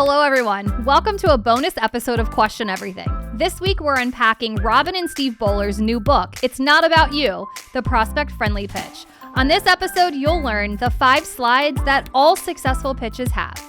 Hello, everyone. Welcome to a bonus episode of Question Everything. This week, we're unpacking Robin and Steve Boehler's new book, It's Not About You, the prospect-friendly pitch. On this episode, you'll learn the 5 slides that all successful pitches have,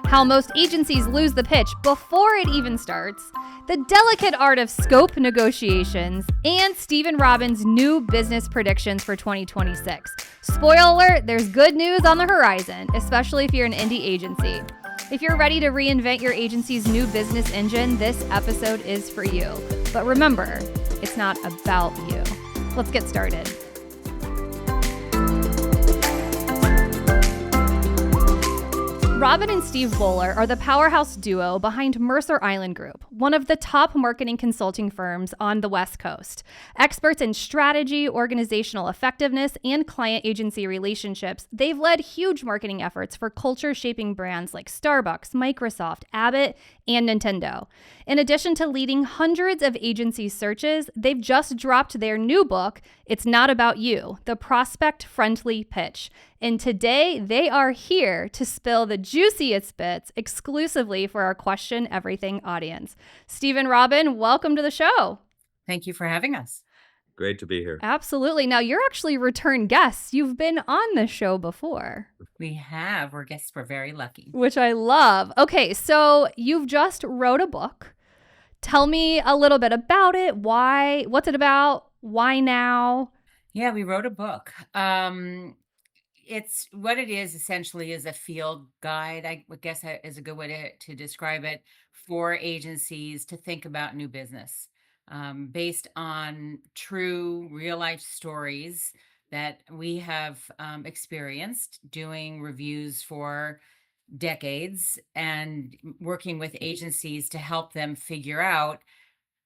how most agencies lose the pitch before it even starts, the delicate art of scope negotiations, and Steve and Robin's new business predictions for 2026. Spoiler alert, there's good news on the horizon, especially if you're an indie agency. If you're ready to reinvent your agency's new business engine, this episode is for you. But remember, it's not about you. Let's get started. Robin and Steve Boehler are the powerhouse duo behind Mercer Island Group, one of the top marketing consulting firms on the West Coast. Experts in strategy, organizational effectiveness, and client agency relationships, they've led huge marketing efforts for culture-shaping brands like Starbucks, Microsoft, Abbott, and Nintendo. In addition to leading hundreds of agency searches, they've just dropped their new book, It's Not About You, the prospect-friendly pitch. And today, they are here to spill the juiciest bits exclusively for our Question Everything audience. Steve and Robin, welcome to the show. Thank you for having us. Great to be here. Absolutely. Now, you're actually return guests. You've been on the show before. We have. We're guests. We're very lucky. Which I love. Okay, so you've just wrote a book. Tell me a little bit about it. Why? What's it about? Why now? Yeah, we wrote a book. It's what it is essentially is a field guide, I would guess is a good way to describe it, for agencies to think about new business based on true real life stories that we have experienced doing reviews for decades and working with agencies to help them figure out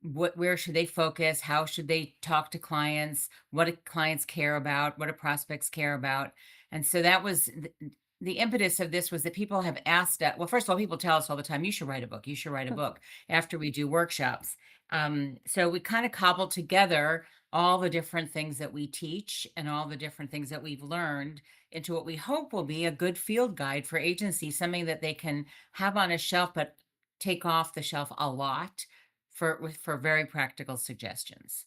where should they focus, how should they talk to clients, what do clients care about, what do prospects care about. And so that was the impetus of this was that people have asked well, first of all, people tell us all the time, you should write a book, you should write a book after we do workshops. So we kind of cobbled together all the different things that we teach and all the different things that we've learned into what we hope will be a good field guide for agencies, something that they can have on a shelf, but take off the shelf a lot for very practical suggestions.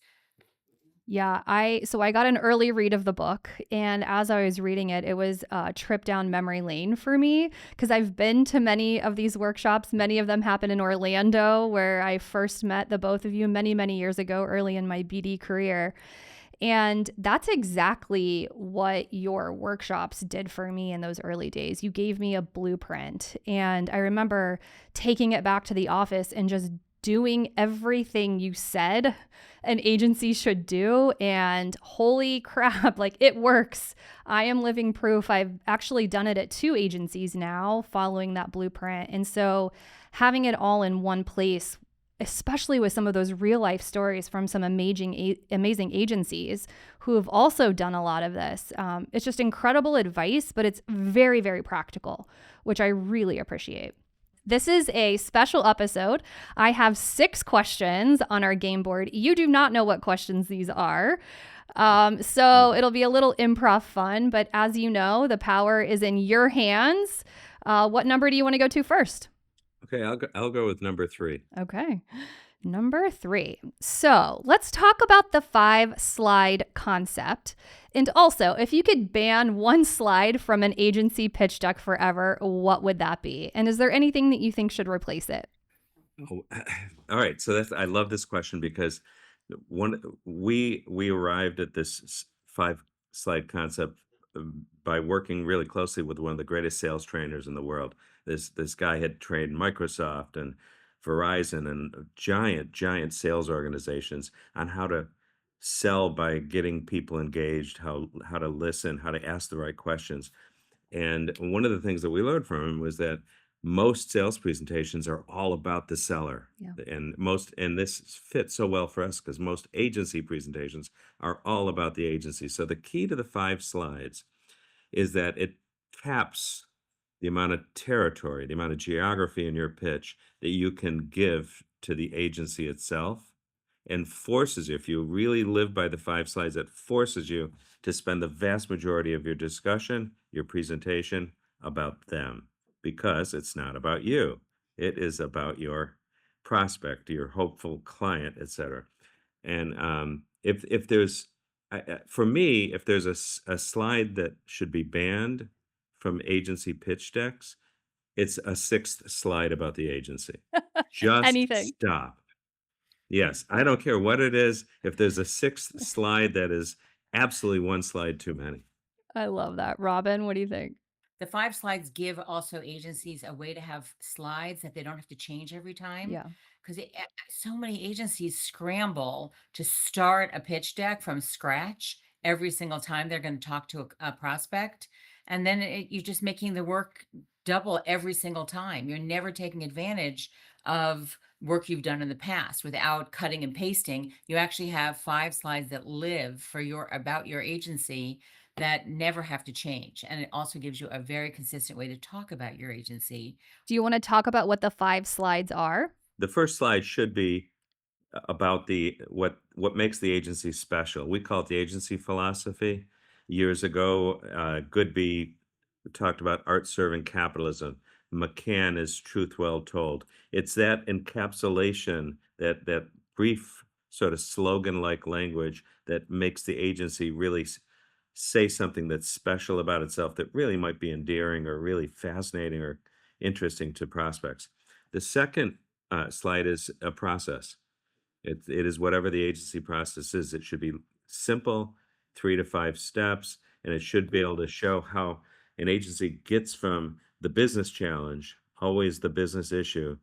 Yeah, I got an early read of the book, and as I was reading it, it was a trip down memory lane for me because I've been to many of these workshops. Many of them happen in Orlando, where I first met the both of you many, many years ago, early in my BD career. And that's exactly what your workshops did for me in those early days. You gave me a blueprint, and I remember taking it back to the office and just doing everything you said an agency should do, and holy crap, like it works. I am living proof. I've actually done it at 2 agencies now following that blueprint. And so having it all in one place, especially with some of those real life stories from some amazing agencies who have also done a lot of this, it's just incredible advice, but it's very, very practical, which I really appreciate. This is a special episode. I have 6 questions on our game board. You do not know what questions these are. So it'll be a little improv fun, but as you know, the power is in your hands. What number do you want to go to first? Okay, I'll go with number 3. Okay. Number 3. So let's talk about the 5 slide concept. And also, if you could ban one slide from an agency pitch deck forever, what would that be? And is there anything that you think should replace it? Oh, all right. So I love this question because we arrived at this 5 slide concept by working really closely with one of the greatest sales trainers in the world. This guy had trained Microsoft and Verizon and giant sales organizations on how to sell by getting people engaged, how to listen, how to ask the right questions. And one of the things that we learned from him was that most sales presentations are all about the seller. Yeah. And this fits so well for us because most agency presentations are all about the agency. So the key to the 5 slides is that it taps the amount of territory, the amount of geography in your pitch that you can give to the agency itself, and forces you, if you really live by the 5 slides, it forces you to spend the vast majority of your discussion, your presentation about them, because it's not about you. It is about your prospect, your hopeful client, etc. And if there's, for me, if there's a slide that should be banned from agency pitch decks, it's a sixth slide about the agency. Just Anything. stop. Yes, I don't care what it is. If there's a sixth slide, that is absolutely one slide too many. I love that. Robin, what do you think? The 5 slides give also agencies a way to have slides that they don't have to change every time, Yeah. 'cause so many agencies scramble to start a pitch deck from scratch every single time they're gonna talk to a prospect, and then you're just making the work double every single time. You're never taking advantage of work you've done in the past without cutting and pasting. You actually have 5 slides that live for your about your agency that never have to change. And it also gives you a very consistent way to talk about your agency. Do you want to talk about what the 5 slides are? The first slide should be about the what makes the agency special. We call it the agency philosophy. Years ago, Goodby talked about art serving capitalism. McCann is truth well told. It's that encapsulation, that brief sort of slogan-like language that makes the agency really say something that's special about itself that really might be endearing or really fascinating or interesting to prospects. The second slide is a process. It is whatever the agency process is. It should be simple, 3 to 5 steps, and it should be able to show how an agency gets from the business challenge, always the business issue,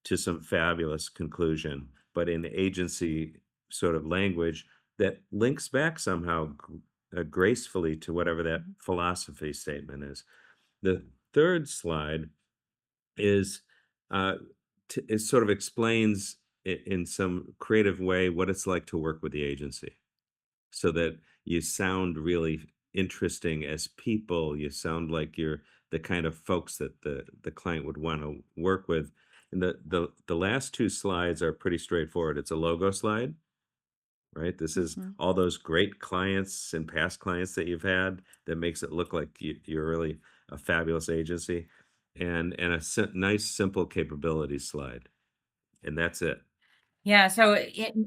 to some fabulous conclusion, but in agency sort of language that links back somehow gracefully to whatever that philosophy statement is. The third slide is it sort of explains in some creative way what it's like to work with the agency, so that you sound really interesting as people. You sound like you're the kind of folks that the client would want to work with. And the last two slides are pretty straightforward. It's a logo slide, right? This is Mhm. all those great clients and past clients that you've had that makes it look like you're really a fabulous agency, and a nice simple capabilities slide, and that's it. Yeah. So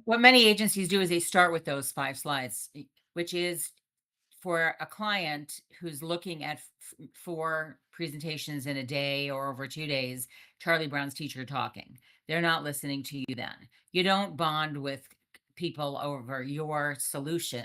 what many agencies do is they start with those 5 slides, which is for a client who's looking at 4 presentations in a day or over 2 days, Charlie Brown's teacher talking. They're not listening to you then. You don't bond with people over your solutions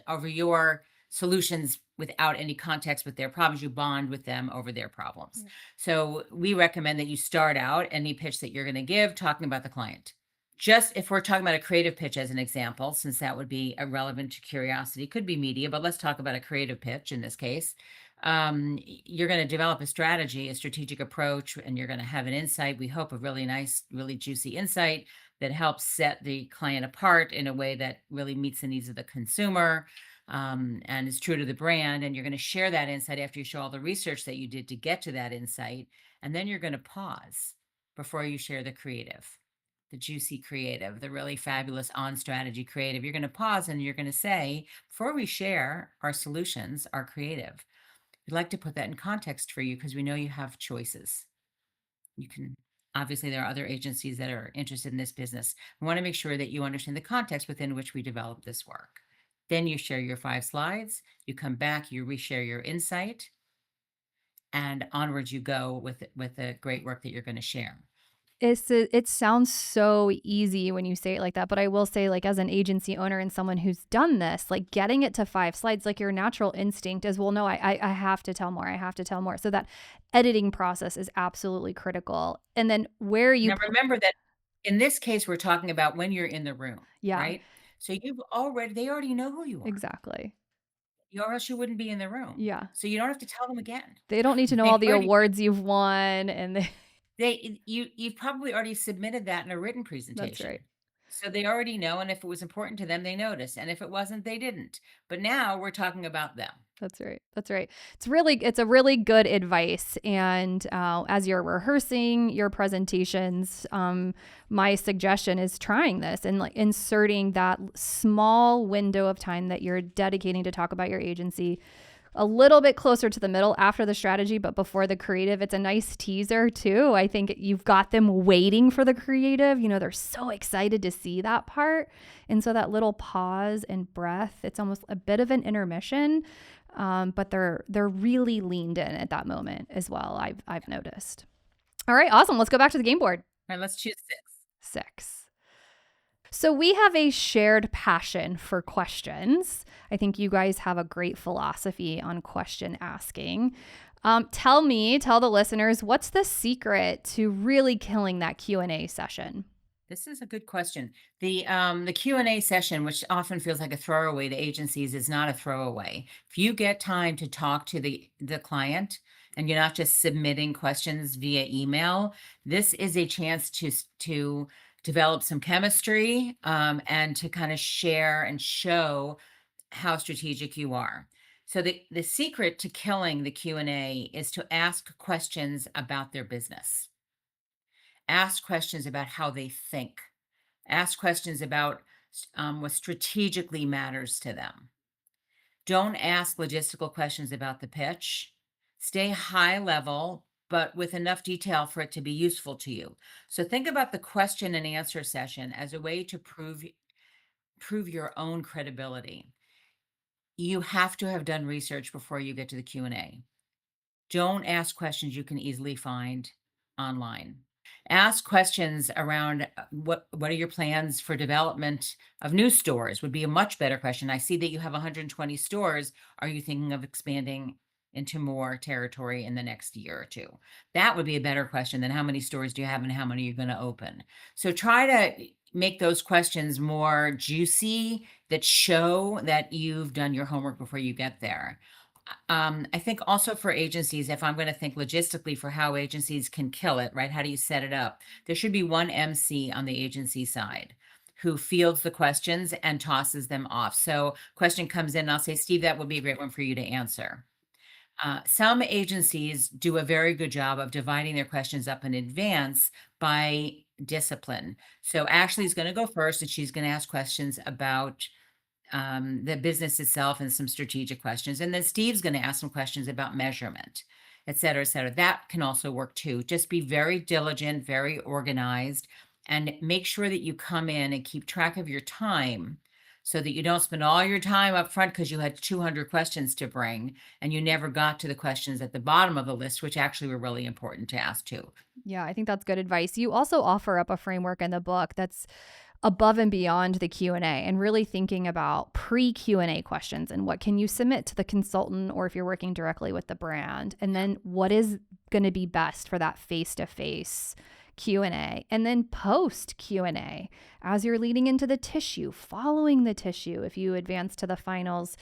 without any context with their problems. You bond with them over their problems. Yeah. So we recommend that you start out any pitch that you're going to give talking about the client. Just if we're talking about a creative pitch as an example, since that would be irrelevant to curiosity, could be media, but let's talk about a creative pitch in this case. You're going to develop a strategy, a strategic approach, and you're going to have an insight. We hope a really nice, really juicy insight that helps set the client apart in a way that really meets the needs of the consumer, and is true to the brand. And you're going to share that insight after you show all the research that you did to get to that insight. And then you're going to pause before you share the juicy creative, the really fabulous on strategy creative. You're going to pause and you're going to say, before we share our solutions, our creative, we'd like to put that in context for you because we know you have choices. You can, obviously, there are other agencies that are interested in this business. We want to make sure that you understand the context within which we develop this work. Then you share your 5 slides, you come back, you reshare your insight, and onwards you go with the great work that you're going to share. It sounds so easy when you say it like that, but I will say, like, as an agency owner and someone who's done this, like, getting it to 5 slides, like, your natural instinct is, well, no, I have to tell more. I have to tell more. So that editing process is absolutely critical. And then where you Now remember that in this case, we're talking about when you're in the room, yeah, right? So they already know who you are, exactly. or else you wouldn't be in the room. Yeah. So you don't have to tell them again. They don't need to know all They the already awards you've won and you've probably already submitted that in a written that's presentation. right. So they already know, and if it was important to them, they noticed, and if it wasn't, they didn't. But now we're talking about them. That's right. That's right. It's a really good advice. And as you're rehearsing your presentations, my suggestion is trying this and like inserting that small window of time that you're dedicating to talk about your agency a little bit closer to the middle after the strategy, but before the creative. It's a nice teaser too. I think you've got them waiting for the creative. They're so excited to see that part. And so that little pause and breath, it's almost a bit of an intermission. But they're really leaned in at that moment as well. I've noticed. All right, awesome. Let's go back to the game board. All right, let's choose 6. 6. So we have a shared passion for questions. I think you guys have a great philosophy on question asking. Tell the listeners, what's the secret to really killing that Q&A session? This is a good question. The Q&A session, which often feels like a throwaway to agencies, is not a throwaway. If you get time to talk to the client and you're not just submitting questions via email, this is a chance to develop some chemistry and to kind of share and show how strategic you are. So the secret to killing the Q&A is to ask questions about their business. Ask questions about how they think. Ask questions about what strategically matters to them. Don't ask logistical questions about the pitch. Stay high level, but with enough detail for it to be useful to you. So think about the question and answer session as a way to prove your own credibility. You have to have done research before you get to the Q&A. Don't ask questions you can easily find online. Ask questions around what are your plans for development of new stores would be a much better question. I see that you have 120 stores. Are you thinking of expanding into more territory in the next year or two? That would be a better question than how many stores do you have and how many you're going to open. So try to make those questions more juicy that show that you've done your homework before you get there. I think also for agencies, if I'm going to think logistically for how agencies can kill it, right? How do you set it up? There should be one MC on the agency side who fields the questions and tosses them off. So question comes in, and I'll say, Steve, that would be a great one for you to answer. Some agencies do a very good job of dividing their questions up in advance by discipline. So Ashley's going to go first, and she's going to ask questions about the business itself and some strategic questions. And then Steve's going to ask some questions about measurement, et cetera, et cetera. That can also work too. Just be very diligent, very organized, and make sure that you come in and keep track of your time so that you don't spend all your time up front because you had 200 questions to bring and you never got to the questions at the bottom of the list, which actually were really important to ask too. Yeah, I think that's good advice. You also offer up a framework in the book that's above and beyond the Q&A and really thinking about pre-Q&A questions and what can you submit to the consultant or if you're working directly with the brand, and then what is going to be best for that face-to-face Q&A, and then post Q&A as you're leading into the tissue, following the tissue if you advance to the finals.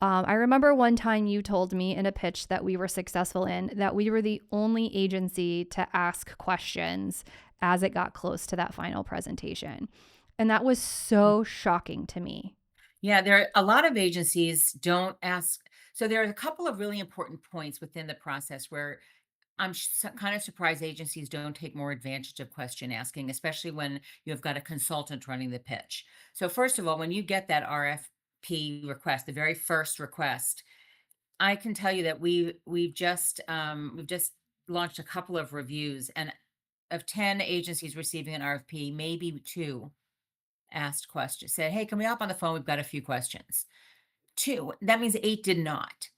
I remember one time you told me in a pitch that we were successful in that we were the only agency to ask questions as it got close to that final presentation. And that was so shocking to me. Yeah, there are a lot of agencies don't ask. So there are a couple of really important points within the process where I'm kind of surprised agencies don't take more advantage of question asking, especially when you've got a consultant running the pitch. So first of all, when you get that RFP request, the very first request, I can tell you that we've just launched a couple of reviews, and of 10 agencies receiving an RFP, maybe 2 asked questions, said, hey, can we hop on the phone? We've got a few questions. 2, that means 8 did not.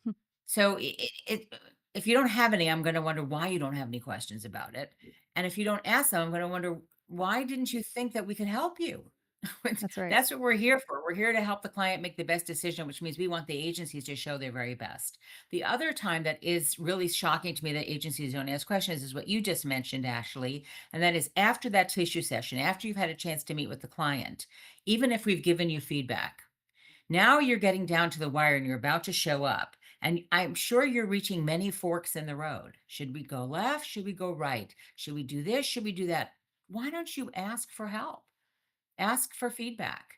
So if you don't have any, I'm going to wonder why you don't have any questions about it. And if you don't ask them, I'm going to wonder, why didn't you think that we could help you? That's right. That's what we're here for. We're here to help the client make the best decision, which means we want the agencies to show their very best. The other time that is really shocking to me that agencies don't ask questions is what you just mentioned, Ashley. And that is after that tissue session, after you've had a chance to meet with the client, even if we've given you feedback, now you're getting down to the wire and you're about to show up. And I'm sure you're reaching many forks in the road. Should we go left? Should we go right? Should we do this? Should we do that? Why don't you ask for help? Ask for feedback.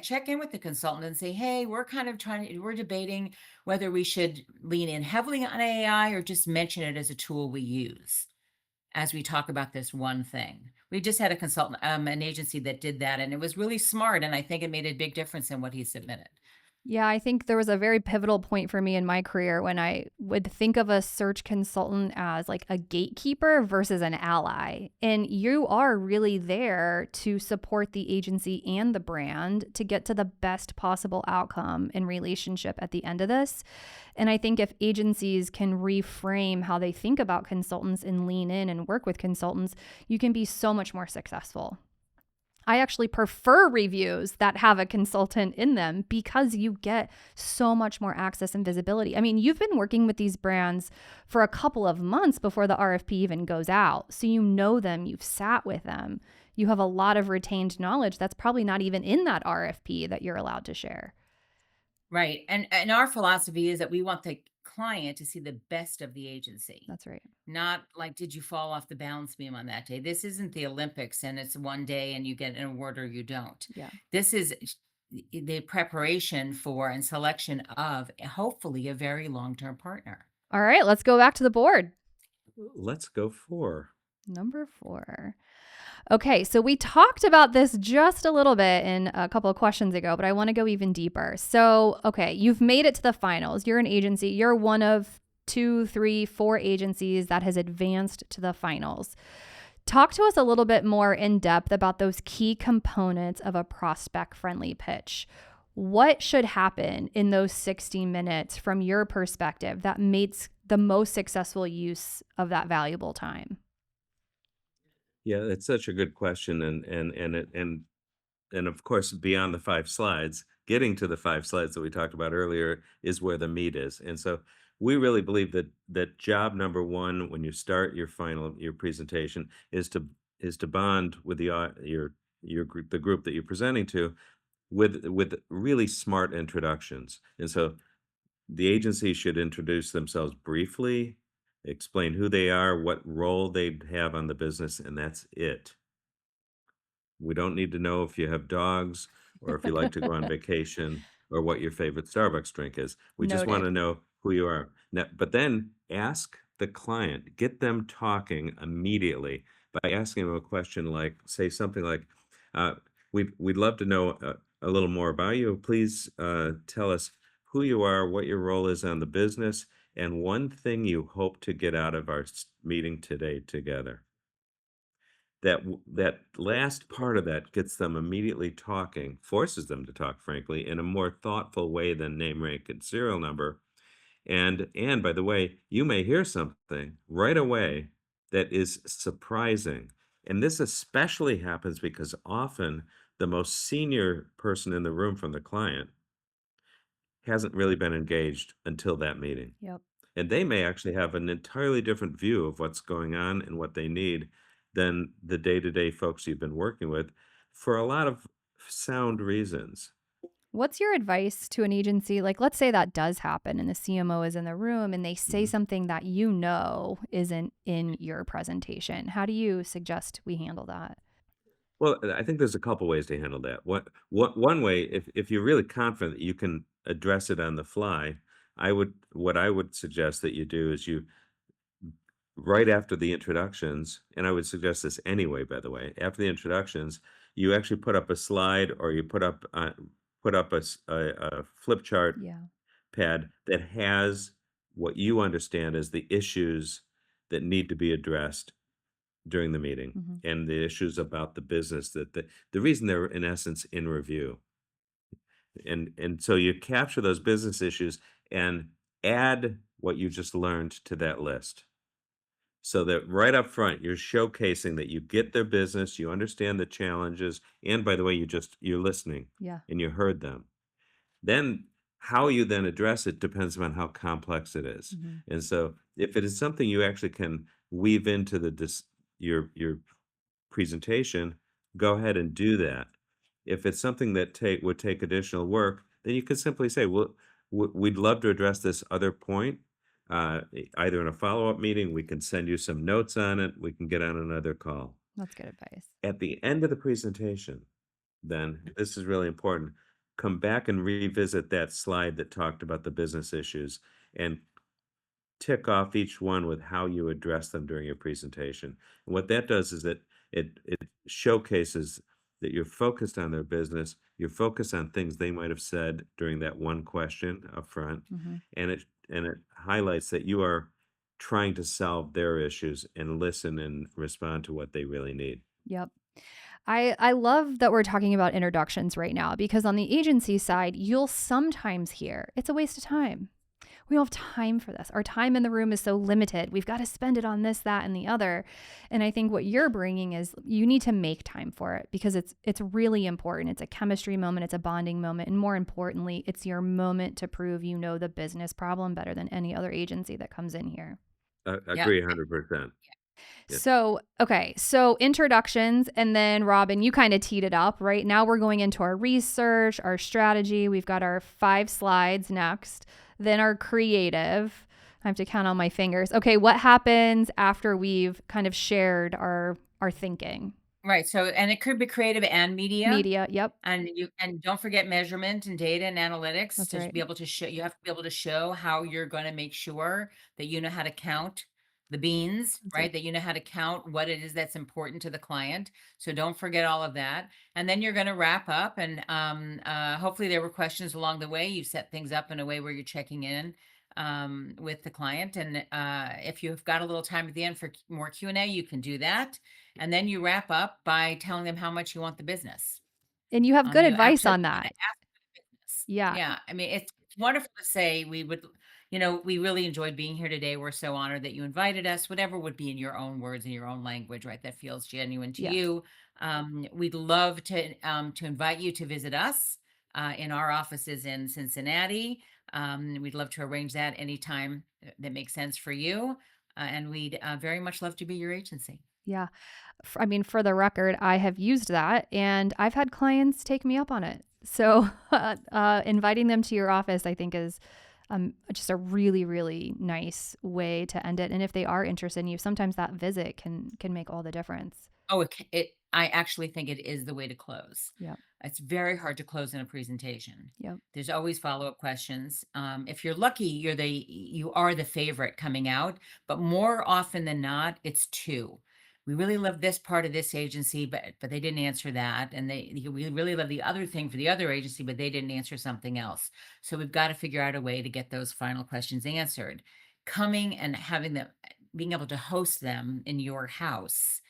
Check in with the consultant and say, hey, we're debating whether we should lean in heavily on AI or just mention it as a tool we use as we talk about this one thing. We just had a consultant, an agency that did that, and it was really smart. And I think it made a big difference in what he submitted. Yeah, I think there was a very pivotal point for me in my career when I would think of a search consultant as like a gatekeeper versus an ally. And you are really there to support the agency and the brand to get to the best possible outcome and relationship at the end of this. And I think if agencies can reframe how they think about consultants and lean in and work with consultants, you can be so much more successful. I actually prefer reviews that have a consultant in them because you get so much more access and visibility. I mean, you've been working with these brands for a couple of months before the RFP even goes out. So you know them, you've sat with them, you have a lot of retained knowledge that's probably not even in that RFP that you're allowed to share. Right. And our philosophy is that we want the client to see the best of the agency. That's right. Not like, did you fall off the balance beam on that day? This isn't the Olympics and it's one day and you get an award or you don't. Yeah. This is the preparation for and selection of hopefully a very long-term partner. All right, let's go back to the board. Let's go for. Number 4. Okay, so we talked about this just a little bit in a couple of questions ago, but I want to go even deeper. So, okay, you've made it to the finals. You're an agency. You're one of 2, 3, 4 agencies that has advanced to the finals. Talk to us a little bit more in depth about those key components of a prospect-friendly pitch. What should happen in those 60 minutes from your perspective that makes the most successful use of that valuable time? Yeah, that's such a good question, and of course, beyond the 5 slides, getting to the 5 slides that we talked about earlier is where the meat is, and so we really believe that job number 1 when you start your presentation is to bond with your group, the group that you're presenting to, with really smart introductions, and so the agency should introduce themselves briefly, explain who they are, what role they have on the business, and that's it. We don't need to know if you have dogs or if you like to go on vacation or what your favorite Starbucks drink is. We just want Noted. to know who you are. Now, but then ask the client, get them talking immediately by asking them a question like, say something like, uh, we'd love to know a little more about you. Please tell us who you are, what your role is on the business, and one thing you hope to get out of our meeting today together. That last part of that gets them immediately talking, forces them to talk, frankly, in a more thoughtful way than name, rank, and serial number. And by the way, you may hear something right away that is surprising. And this especially happens because often the most senior person in the room from the client hasn't really been engaged until that meeting. Yep. And they may actually have an entirely different view of what's going on and what they need than the day-to-day folks you've been working with for a lot of sound reasons. What's your advice to an agency? Like, let's say that does happen and the CMO is in the room and they say Mhm. something that you know isn't in your presentation. How do you suggest we handle that? Well, I think there's a couple ways to handle that. What one way, if you're really confident that you can address it on the fly, what I would suggest that you do is you right after the introductions, and I would suggest this anyway, by the way, after the introductions, you actually put up a slide or you put up a flip chart Yeah. pad that has what you understand as the issues that need to be addressed during the meeting Hmm. and the issues about the business that the reason they're in essence in review. And so you capture those business issues and add what you just learned to that list. So that right up front, you're showcasing that you get their business, you understand the challenges, and by the way, you're listening Yeah. and you heard them. Then how you then address it depends on how complex it is. Hmm. And so if it is something you actually can weave into your presentation, go ahead and do that. If it's something that would take additional work, then you could simply say, "Well, we'd love to address this other point, either in a follow-up meeting. We can send you some notes on it. We can get on another call." That's good advice. At the end of the presentation, then this is really important. Come back and revisit that slide that talked about the business issues and tick off each one with how you address them during your presentation. And what that does is that it showcases that you're focused on their business, you're focused on things they might have said during that one question up front, Mhm. and it highlights that you are trying to solve their issues and listen and respond to what they really need. Yep. I love that we're talking about introductions right now because on the agency side, you'll sometimes hear it's a waste of time. We don't have time for this. Our time in the room is so limited. We've got to spend it on this, that, and the other. And I think what you're bringing is you need to make time for it because it's really important. It's a chemistry moment, it's a bonding moment, and more importantly, it's your moment to prove you know the business problem better than any other agency that comes in here. Yeah. Agree 100%. Yeah. So, okay. So, introductions. And then, Robin, you kind of teed it up, right? Now we're going into our research, our strategy. We've got our 5 slides next, then our creative. I have to count on my fingers. Okay. What happens after we've kind of shared our thinking? Right. So, and it could be creative and media. Media. Yep. And don't forget measurement and data and analytics That's to right. be able to show. You have to be able to show how you're going to make sure that you know how to count the beans, That's right. right? That you know how to count what it is that's important to the client. So don't forget all of that. And then you're going to wrap up, and hopefully there were questions along the way. You set things up in a way where you're checking in with the client, and if you've got a little time at the end for more Q&A, you can do that. And then you wrap up by telling them how much you want the business. And you have good You advice actually on wanna that. ask for the business. Yeah. Yeah, I mean, it's wonderful to say we really enjoyed being here today. We're so honored that you invited us, whatever would be in your own words, in your own language, right, that feels genuine to Yes. you. We'd love to invite you to visit us, in our offices in Cincinnati. We'd love to arrange that anytime that makes sense for you, and we'd, very much love to be your agency. Yeah. I mean, for the record, I have used that and I've had clients take me up on it. So, inviting them to your office, I think, is just a really, really nice way to end it. And if they are interested in you, sometimes that visit can make all the difference. Oh, I actually think it is the way to close. Yep. It's very hard to close in a presentation. Yep. There's always follow-up questions. If you're lucky, you are the favorite coming out, but more often than not, it's two. We really love this part of this agency, but they didn't answer that, and we really love the other thing for the other agency, but they didn't answer something else. So we've got to figure out a way to get those final questions answered. Coming and having them, being able to host them in your house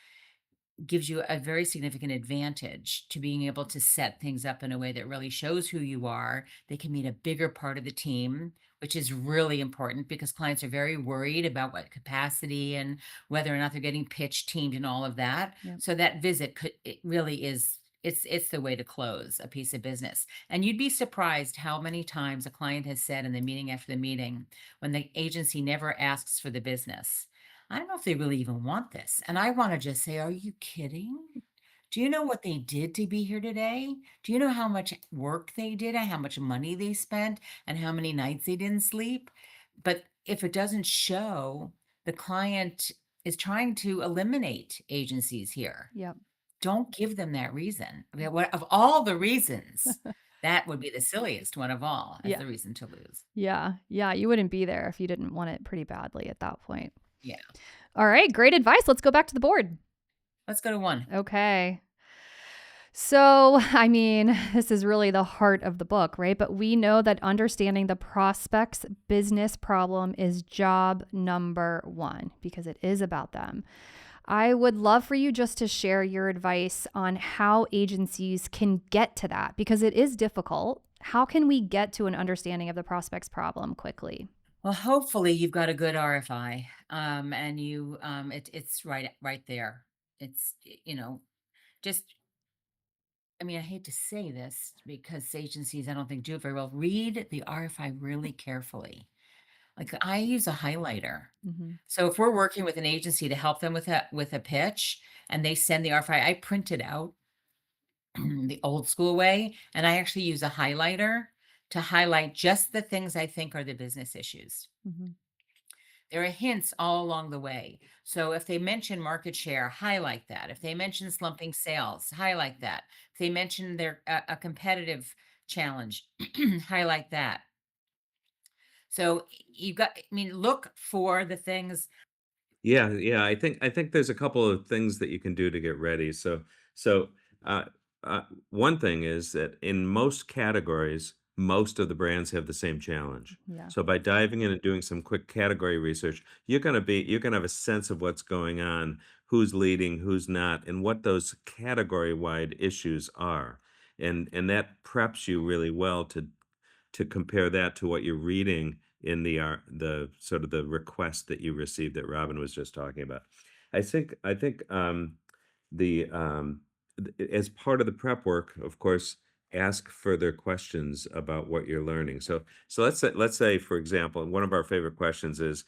gives you a very significant advantage to being able to set things up in a way that really shows who you are. They can meet a bigger part of the team, which is really important because clients are very worried about what capacity and whether or not they're getting pitched, teamed, and all of that. Yep. So that visit it really is. It's the way to close a piece of business. And you'd be surprised how many times a client has said in the meeting after the meeting, when the agency never asks for the business, I don't know if they really even want this. And I want to just say, are you kidding? Do you know what they did to be here today? Do you know how much work they did and how much money they spent and how many nights they didn't sleep? But if it doesn't show, the client is trying to eliminate agencies here. Yep. Don't give them that reason. I mean, of all the reasons, that would be the silliest one of all as Yeah. the reason to lose. Yeah. Yeah. You wouldn't be there if you didn't want it pretty badly at that point. Yeah. All right. Great advice. Let's go back to the board. Let's go to one. Okay. So, I mean, this is really the heart of the book, right? But we know that understanding the prospect's business problem is job number one because it is about them. I would love for you just to share your advice on how agencies can get to that because it is difficult. How can we get to an understanding of the prospect's problem quickly? Well, hopefully you've got a good RFI, and it's right there. It's just, I mean, I hate to say this because agencies I don't think do it very well. Read the RFI really carefully. Like I use a highlighter. Mm-hmm. So if we're working with an agency to help them with a pitch and they send the RFI, I print it out the old school way, and I actually use a highlighter to highlight just the things I think are the business issues. Mm-hmm. There are hints all along the way. So if they mention market share, highlight that. If they mention slumping sales, highlight that. If they mention their a competitive challenge, highlight that. So you got, I mean, look for the things. Yeah, yeah. I think there's a couple of things that you can do to get ready. So, uh, one thing is that in most categories, most of the brands have the same challenge. Yeah. So by diving in and doing some quick category research, you're gonna have a sense of what's going on, who's leading, who's not, and what those category-wide issues are. And that preps you really well to compare that to what you're reading in the sort of the request that you received that Robin was just talking about. I think the as part of the prep work, of course, ask further questions about what you're learning. So let's say for example, one of our favorite questions is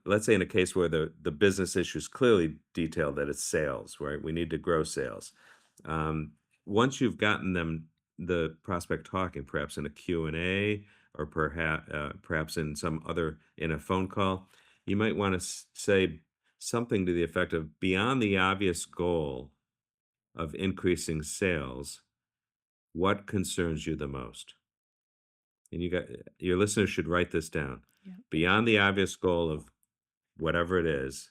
let's say in a case where the business issue is clearly detailed that it's sales, right? We need to grow sales. Um, Once you've gotten the prospect talking, perhaps in a Q&A or perhaps in some other in a phone call, you might want to say something to the effect of beyond the obvious goal of increasing sales, what concerns you the most? And your listeners should write this down. Yeah. Beyond the obvious goal of whatever it is,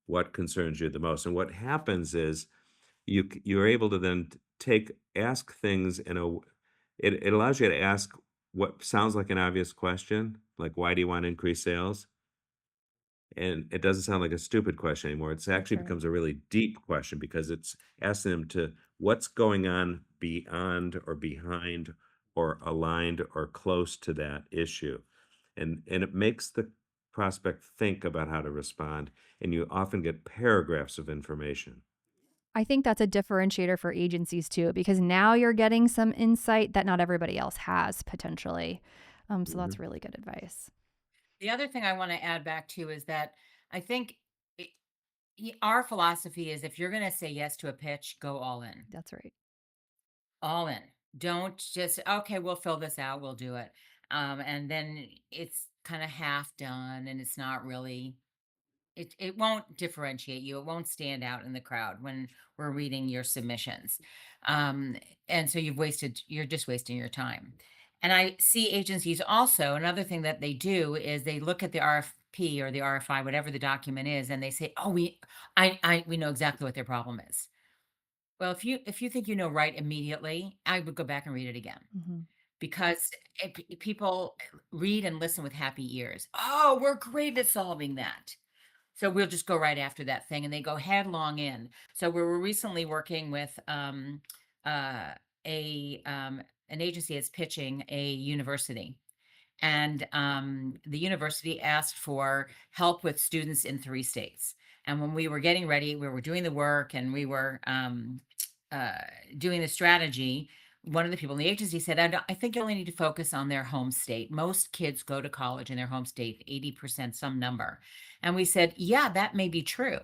what concerns you the most? And what happens is you're able to then ask things it allows you to ask what sounds like an obvious question, like why do you want to increase sales? And it doesn't sound like a stupid question anymore. It's That's actually right. becomes a really deep question because it's asking them to what's going on beyond or behind or aligned or close to that issue. And it makes the prospect think about how to respond, and you often get paragraphs of information. I think that's a differentiator for agencies too, because now you're getting some insight that not everybody else has potentially. So that's Mhm. really good advice. The other thing I want to add back to is that I think it, our philosophy is if you're going to say yes to a pitch, go all in. That's right. All in. Don't just, okay, we'll fill this out, we'll do it. And then it's kind of half done and it's not really, it won't differentiate you. It won't stand out in the crowd when we're reading your submissions. Um, and so you're just wasting your time. And I see agencies also, another thing that they do is they look at the RFP or the RFI, whatever the document is, and they say, oh, we know exactly what their problem is. Well, if you think you know right immediately, I would go back and read it again Hmm. because people read and listen with happy ears. Oh, we're great at solving that. So we'll just go right after that thing, and they go headlong in. So we were recently working with uh, a an agency that's pitching a university, and the university asked for help with students in 3 states. And when we were getting ready, we were doing the work and we were uh, doing the strategy. One of the people in the agency said, I think you only need to focus on their home state. Most kids go to college in their home state, 80%, some number. And we said, yeah, that may be true.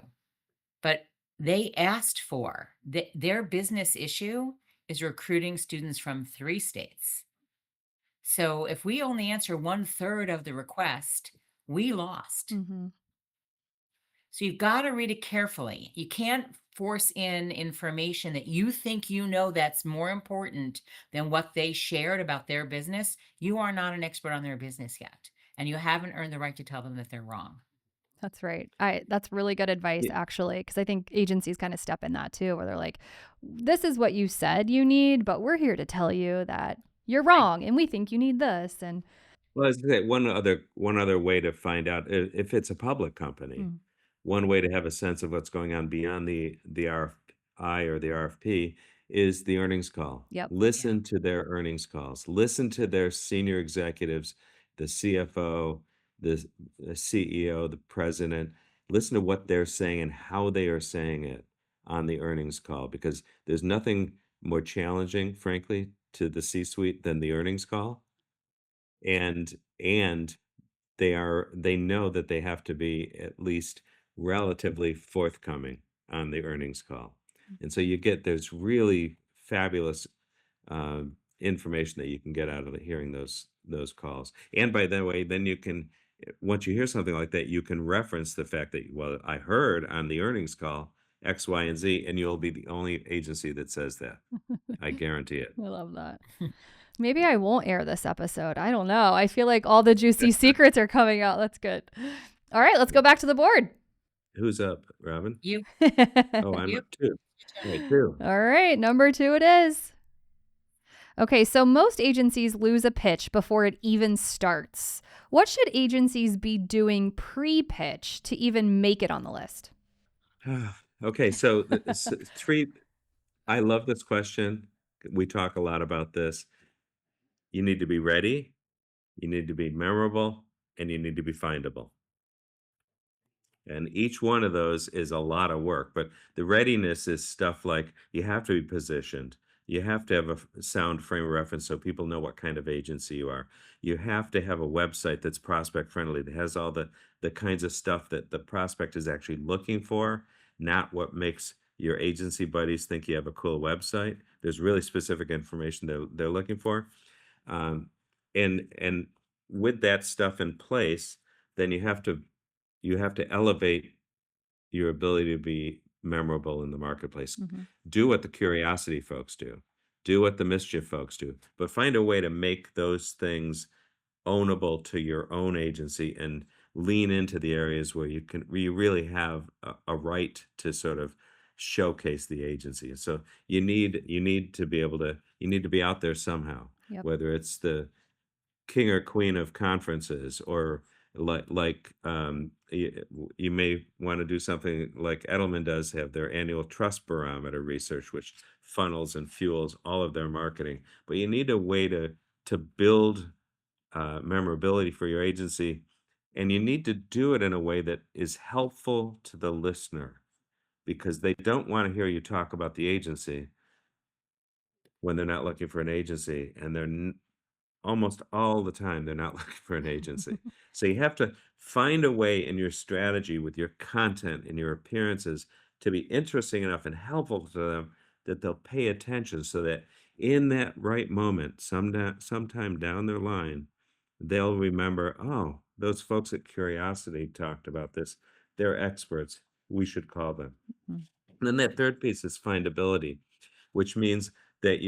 But they asked for their business issue is recruiting students from 3 states. So if we only answer 1/3 of the request, we lost. Hmm. So you've got to read it carefully. You can't force in information that you think you know that's more important than what they shared about their business. You are not an expert on their business yet, and you haven't earned the right to tell them that they're wrong. That's right. That's really good advice Ye- actually, because I think agencies kind of step in that too, where they're like, "This is what you said you need, but we're here to tell you that you're Right. wrong, and we think you need this." And Well, I was gonna say one other way to find out if it's a public company. mm, One way to have a sense of what's going on beyond the RFI or the RFP is the earnings call. yep. Yeah. Listen to their earnings calls. Listen to their senior executives, the CFO, the, the CEO, the president. Listen to what they're saying and how they are saying it on the earnings call because there's nothing more challenging, frankly, to the C-suite than the earnings call. And they know that they have to be at least relatively forthcoming on the earnings call. And so there's really fabulous uh, information that you can get out of hearing those calls. And by the way, then you can once you hear something like that, you can reference the fact that well, I heard on the earnings call X, Y, and Z, and you'll be the only agency that says that. I guarantee it. I love that. Maybe I won't air this episode. I don't know. I feel like all the juicy secrets are coming out. That's good. All right, let's go back to the board. Who's up, Robin? You, Oh, I'm you. up too. All right, 2. All right, number 2 it is. Okay, so most agencies lose a pitch before it even starts. What should agencies be doing pre-pitch to even make it on the list? Okay, so the 3 I love this question. We talk a lot about this. You need to be ready, you need to be memorable, and you need to be findable. And each one of those is a lot of work, but the readiness is stuff like you have to be positioned. You have to have a sound frame of reference so people know what kind of agency you are. You have to have a website that's prospect friendly, that has all the kinds of stuff that the prospect is actually looking for, not what makes your agency buddies think you have a cool website. There's really specific information they're looking for. Um, and with that stuff in place, then you have to elevate your ability to be memorable in the marketplace. Mhm. Do what the curiosity folks do. Do what the mischief folks do, but find a way to make those things ownable to your own agency and lean into the areas where you really have a right to sort of showcase the agency. And so you need to be able to you need to be out there somehow, Yep. whether it's the king or queen of conferences or you may want to do something like Edelman does, have their annual trust barometer research, which funnels and fuels all of their marketing. But you need a way to build memorability for your agency, and you need to do it in a way that is helpful to the listener because they don't want to hear you talk about the agency when they're not looking for an agency, and almost all the time, they're not looking for an agency. So you have to find a way in your strategy with your content and your appearances to be interesting enough and helpful to them that they'll pay attention so that in that right moment, sometime down their line, they'll remember, oh, those folks at Curiosity talked about this. They're experts. We should call them. Mhm. And then that third piece is findability, which means that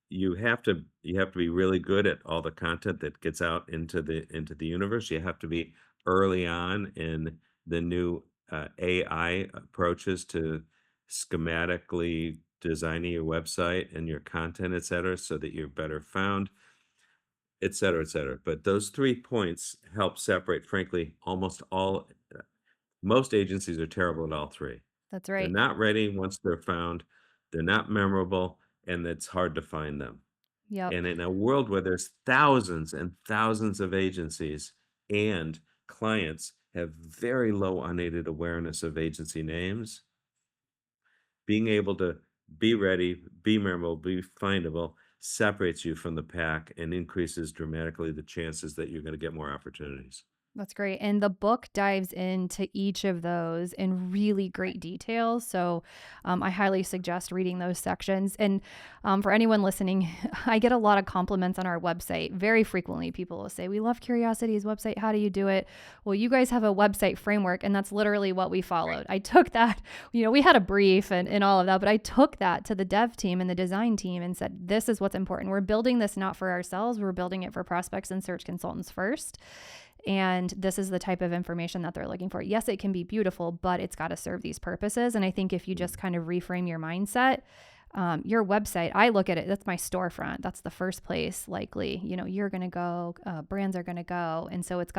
you have to be really good at all the content that gets out into the universe. You have to be early on in the new AI approaches to schematically designing your website and your content, et cetera, so that you're better found, et cetera, et cetera. But those 3 points help separate, frankly, most agencies are terrible at all 3. That's They're right. not ready once they're found, they're not memorable, and it's hard to find them. Yep. And in a world where there's thousands and thousands of agencies and clients have very low unaided awareness of agency names, being able to be ready, be memorable, be findable separates you from the pack and increases dramatically the chances that you're going to get more opportunities. That's great. And the book dives into each of those in really great detail. So I highly suggest reading those sections. And for anyone listening, I get a lot of compliments on our website. Very frequently, people will say, "We love Curiosity's website. How do you do it?" Well, you guys have a website framework, and that's literally what we Right. followed. I took that, we had a brief and all of that, but I took that to the dev team and the design team and said, "This is what's important. We're building this not for ourselves, we're building it for prospects and search consultants first. And this is the type of information that they're looking for. Yes, it can be beautiful, but it's got to serve these purposes." And I think if you just kind of reframe your mindset, your website, I look at it, that's my storefront. That's the first place likely, you're going to go, brands are going to go. And so it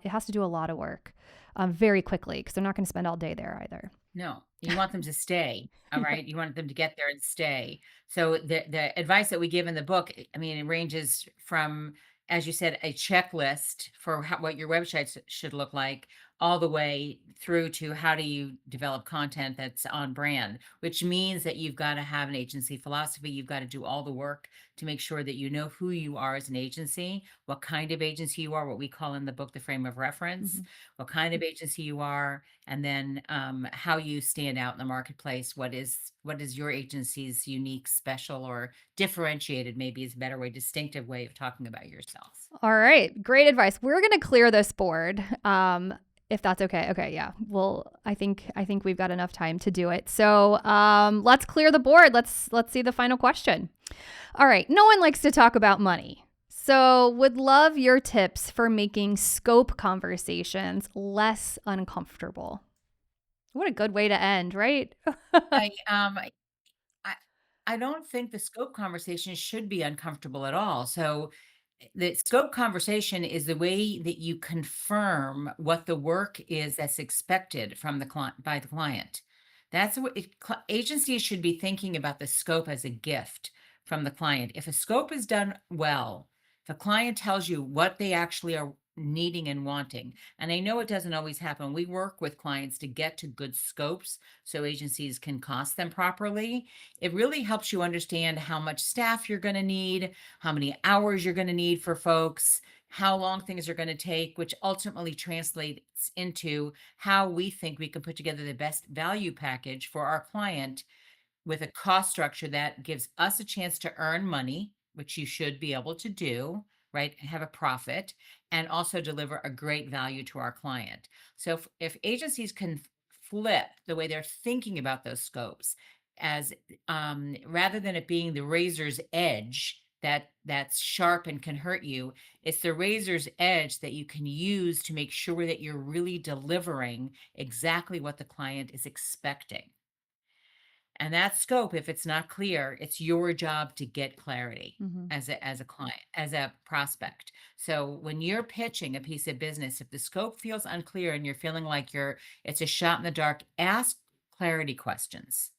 has to do a lot of work very quickly because they're not going to spend all day there either. No, you want them to stay, all Yeah. right? You want them to get there and stay. So the advice that we give in the book, I mean, it ranges from, as you said, a checklist for what your website should look like, all the way through to how do you develop content that's on brand, which means that you've got to have an agency philosophy. You've got to do all the work to make sure that you know who you are as an agency, what kind of agency you are, what we call in the book the frame of reference, Mhm. what kind of agency you are, and then how you stand out in the marketplace. What is your agency's unique, special, or differentiated, maybe is a better way, distinctive way of talking about yourself. All right. Great advice. We're going to clear this board. If that's okay. Okay, yeah. Well, I think we've got enough time to do it. So, let's clear the board. Let's see the final question. All right. No one likes to talk about money. So, would love your tips for making scope conversations less uncomfortable. What a good way to end, right? I I don't think the scope conversation should be uncomfortable at all. So the scope conversation is the way that you confirm what the work is that's expected from the client by the client. That's what agencies should be thinking about the scope as a gift from the client. If a scope is done well, the client tells you what they actually are needing and wanting. And I know it doesn't always happen. We work with clients to get to good scopes so agencies can cost them properly. It really helps you understand how much staff you're going to need, how many hours you're going to need for folks, how long things are going to take, which ultimately translates into how we think we can put together the best value package for our client with a cost structure that gives us a chance to earn money, which you should be able to do, right? Have a profit and also deliver a great value to our client. So if agencies can flip the way they're thinking about those scopes as rather than it being the razor's edge that's sharp and can hurt you, it's the razor's edge that you can use to make sure that you're really delivering exactly what the client is expecting. And that scope, if it's not clear, it's your job to get clarity Mhm. as a client, as a prospect. So when you're pitching a piece of business, if the scope feels unclear and you're feeling like it's a shot in the dark, ask clarity questions.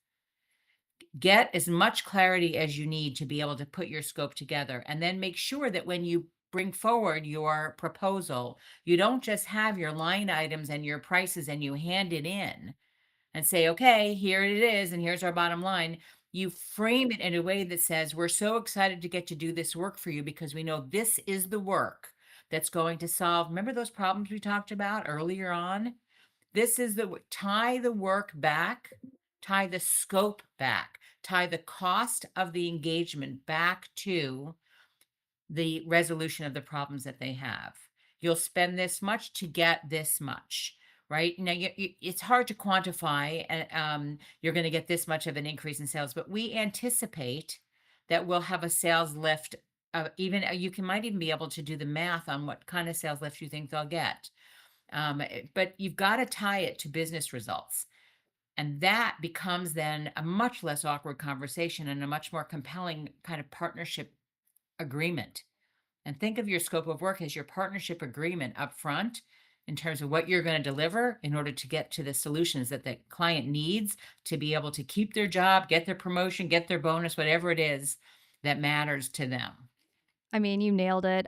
Get as much clarity as you need to be able to put your scope together, and then make sure that when you bring forward your proposal, you don't just have your line items and your prices and you hand it in and say, okay, here it is, and here's our bottom line. You frame it in a way that says, we're so excited to get to do this work for you because we know this is the work that's going to solve. Remember those problems we talked about earlier on? This is tie the work back, tie the scope back, tie the cost of the engagement back to the resolution of the problems that they have. You'll spend this much to get this much, right? Now, it's hard to quantify, and you're going to get this much of an increase in sales, but we anticipate that we'll have a sales lift. Even you might even be able to do the math on what kind of sales lift you think they'll get. But you've got to tie it to business results. And that becomes then a much less awkward conversation and a much more compelling kind of partnership agreement. And think of your scope of work as your partnership agreement up front in terms of what you're going to deliver in order to get to the solutions that the client needs to be able to keep their job, get their promotion, get their bonus, whatever it is that matters to them. I mean, you nailed it.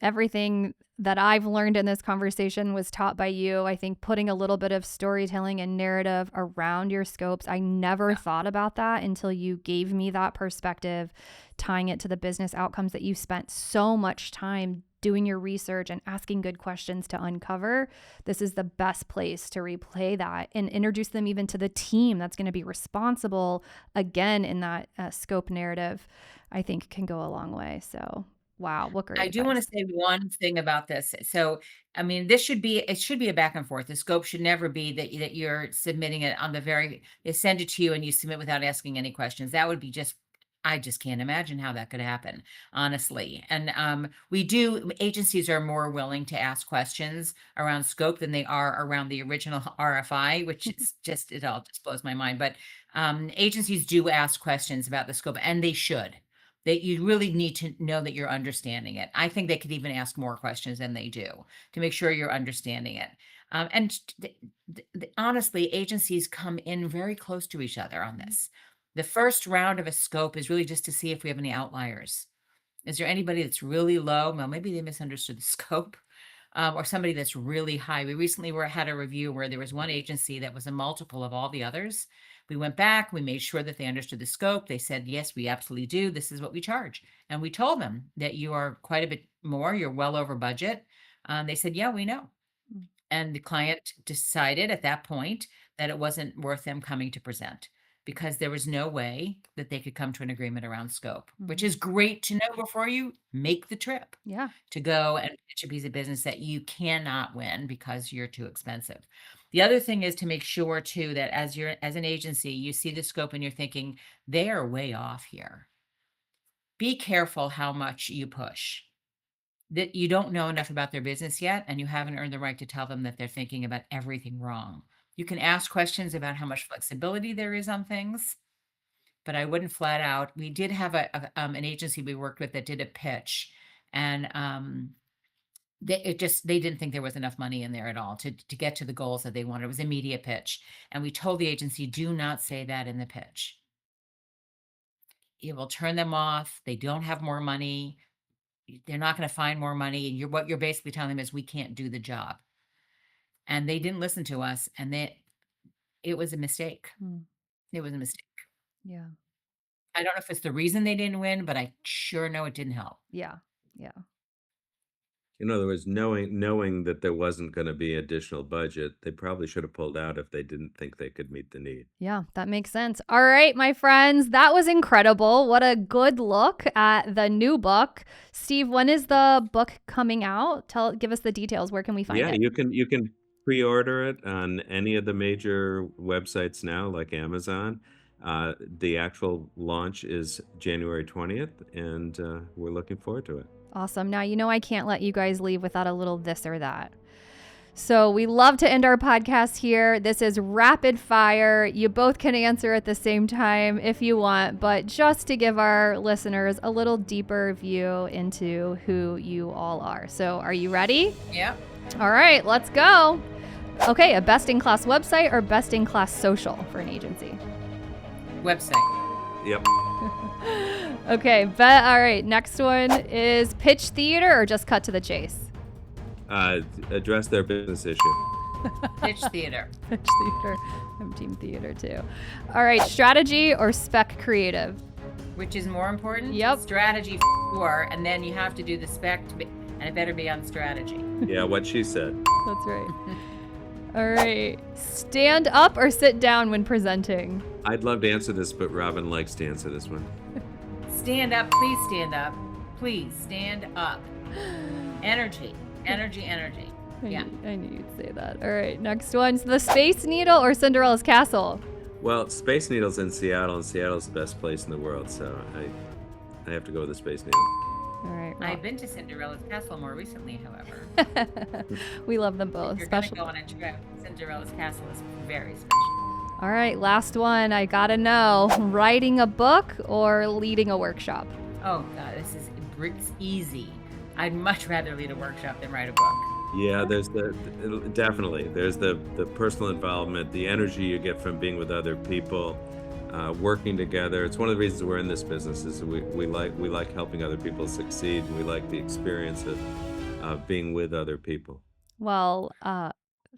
Everything that I've learned in this conversation was taught by you. I think putting a little bit of storytelling and narrative around your scopes. I never thought about that until you gave me that perspective, tying it to the business outcomes that you spent so much time doing your research and asking good questions to uncover. This is the best place to replay that and introduce them even to the team that's going to be responsible again in that scope narrative. I think can go a long way. So, wow, what great I do want to advice. say one thing about this. So, I mean, it should be a back and forth. The scope should never be that you're submitting it on they send it to you and you submit without asking any questions. That would be I just can't imagine how that could happen, honestly. And agencies are more willing to ask questions around scope than they are around the original RFI, which is it all just blows my mind. But agencies do ask questions about the scope, and they should. That you really need to know that you're understanding it. I think they could even ask more questions than they do to make sure you're understanding it. Honestly, agencies come in very close to each other on this. The first round of a scope is really just to see if we have any outliers. Is there anybody that's really low? Well, maybe they misunderstood the scope, or somebody that's really high. We recently had a review where there was one agency that was a multiple of all the others. We went back, we made sure that they understood the scope. They said, yes, we absolutely do. This is what we charge. And we told them that you are quite a bit more, you're well over budget. They said, yeah, we know. Mm. And the client decided at that point that it wasn't worth them coming to present because there was no way that they could come to an agreement around scope, which Mhm. is great to know before you make the trip Yeah. to go and pitch a piece of business that you cannot win because you're too expensive. The other thing is to make sure too that as an agency, you see the scope and you're thinking they are way off here. Be careful how much you push. That you don't know enough about their business yet, and you haven't earned the right to tell them that they're thinking about everything wrong. You can ask questions about how much flexibility there is on things, but I wouldn't flat out. We did have an agency we worked with that did a pitch, and they didn't think there was enough money in there at all to get to the goals that they wanted. It was a media pitch, and we told the agency, do not say that in the pitch. It will turn them off. They don't have more money. They're not going to find more money, and what you're basically telling them is we can't do the job. And they didn't listen to us, and it was a mistake. Mm, It was a mistake. yeah. I don't know if it's the reason they didn't win, but I sure know it didn't help. Yeah. Yeah. In other words, knowing that there wasn't gonna be additional budget, they probably should have pulled out if they didn't think they could meet the need. Yeah, that makes sense. All right, my friends, that was incredible. What a good look at the new book. Steve, when is the book coming out? Give us the details. Where can we find Yeah, it? you can pre-order it on any of the major websites now, like Amazon. The actual launch is January 20th, and we're looking forward to it. Awesome. Now, I can't let you guys leave without a little this or that. So we love to end our podcast here. This is rapid fire. You both can answer at the same time if you want, but just to give our listeners a little deeper view into who you all are. So are you ready? Yep. All right, let's go. Okay, a best-in-class website or best-in-class social for an agency? Website. Yep. Okay, but all right, next one is pitch theater or just cut to the chase? Address their business issue. Pitch theater. Pitch theater. I'm team theater too. All right, strategy or spec creative? Which is more important? Yep. Strategy for, and then you have to do the spec, and it better be on strategy. Yeah, what she said. That's right. All right, stand up or sit down when presenting? I'd love to answer this, but Robin likes to answer this one. Stand up. Please stand up. Please stand up. Energy. Energy, energy. Yeah. I knew you'd say that. All right, next one. So the Space Needle or Cinderella's Castle? Well, Space Needle's in Seattle, and Seattle's the best place in the world, so I have to go with the Space Needle. All right. I've been to Cinderella's Castle more recently, however. We love them both. If you're going to go on a trip, Cinderella's Castle is very special. All right, last one. I gotta know. Writing a book or leading a workshop? Oh, God, it's easy. I'd much rather lead a workshop than write a book. Yeah, there's definitely there's the personal involvement, the energy you get from being with other people, working together. It's one of the reasons we're in this business is we like helping other people succeed, and we like the experience of being with other people. Well,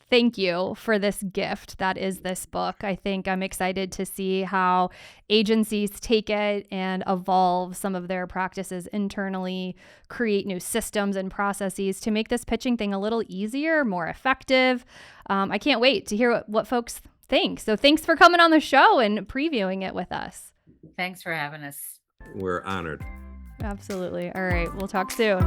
thank you for this gift that is this book. I think I'm excited to see how agencies take it and evolve some of their practices internally, create new systems and processes to make this pitching thing a little easier, more effective. I can't wait to hear what folks think. So thanks for coming on the show and previewing it with us. Thanks for having us. We're honored. Absolutely. All right. We'll talk soon.